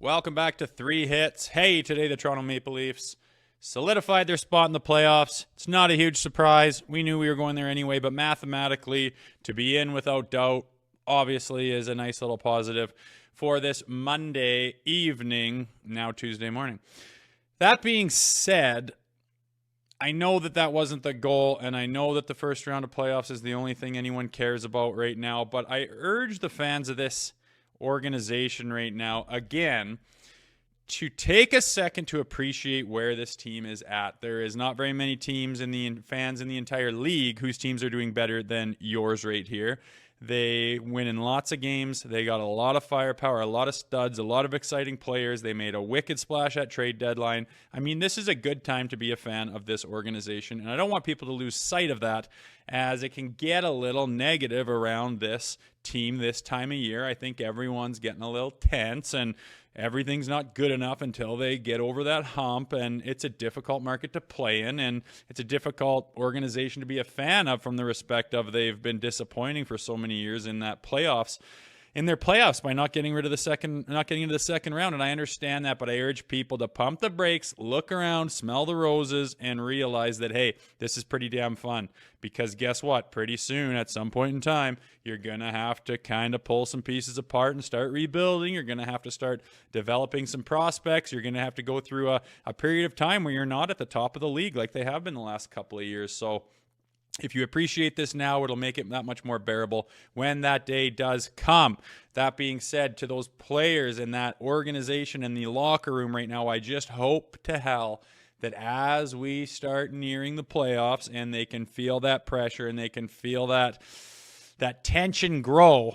Welcome back to Three Hits. Hey, today the Toronto Maple Leafs solidified their spot in the playoffs. It's not a huge surprise. We knew we were going there anyway, but mathematically, to be in without doubt, obviously is a nice little positive for this Monday evening, now Tuesday morning. That being said, I know that wasn't the goal, and I know that the first round of playoffs is the only thing anyone cares about right now, but I urge the fans of this organization right now, again, to take a second to appreciate where this team is at. There is not very many teams in the fans in the entire league whose teams are doing better than yours right here. They win in lots of games. They got a lot of firepower, a lot of studs, a lot of exciting players. They made a wicked splash at trade deadline. I mean, this is a good time to be a fan of this organization, and I don't want people to lose sight of that, as it can get a little negative around this team this time of year. I think everyone's getting a little tense, and everything's not good enough until they get over that hump, and it's a difficult market to play in, and it's a difficult organization to be a fan of, from the respect of they've been disappointing for so many years in their playoffs by not getting into the second round. And I understand that, but I urge people to pump the brakes, look around, smell the roses, and realize that, hey, this is pretty damn fun. Because guess what? Pretty soon, at some point in time, you're going to have to kind of pull some pieces apart and start rebuilding. You're going to have to start developing some prospects. You're going to have to go through a period of time where you're not at the top of the league like they have been the last couple of years. So if you appreciate this now, it'll make it that much more bearable when that day does come. That being said, to those players in that organization in the locker room right now, I just hope to hell that as we start nearing the playoffs and they can feel that pressure and they can feel that tension grow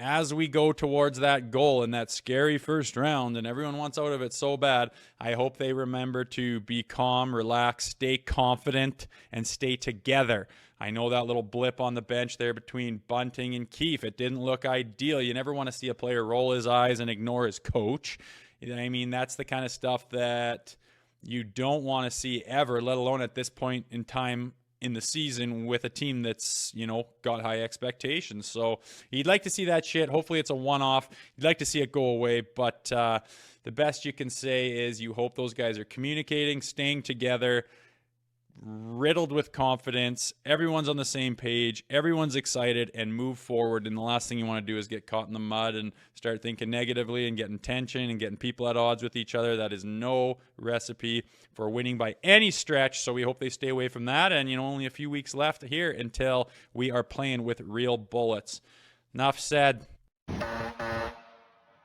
as we go towards that goal in that scary first round and everyone wants out of it so bad, I hope they remember to be calm, relax, stay confident, and stay together. I know that little blip on the bench there between Bunting and Keefe, it didn't look ideal. You never want to see a player roll his eyes and ignore his coach. I mean, that's the kind of stuff that you don't want to see ever, let alone at this point in time in the season with a team that's, got high expectations. So you'd like to see that shit. Hopefully it's a one-off. You'd like to see it go away, but the best you can say is you hope those guys are communicating, staying together, riddled with confidence. Everyone's on the same page. Everyone's excited and move forward. And the last thing you want to do is get caught in the mud and start thinking negatively and getting tension and getting people at odds with each other. That is no recipe for winning by any stretch. So we hope they stay away from that. And, only a few weeks left here until we are playing with real bullets. Enough said.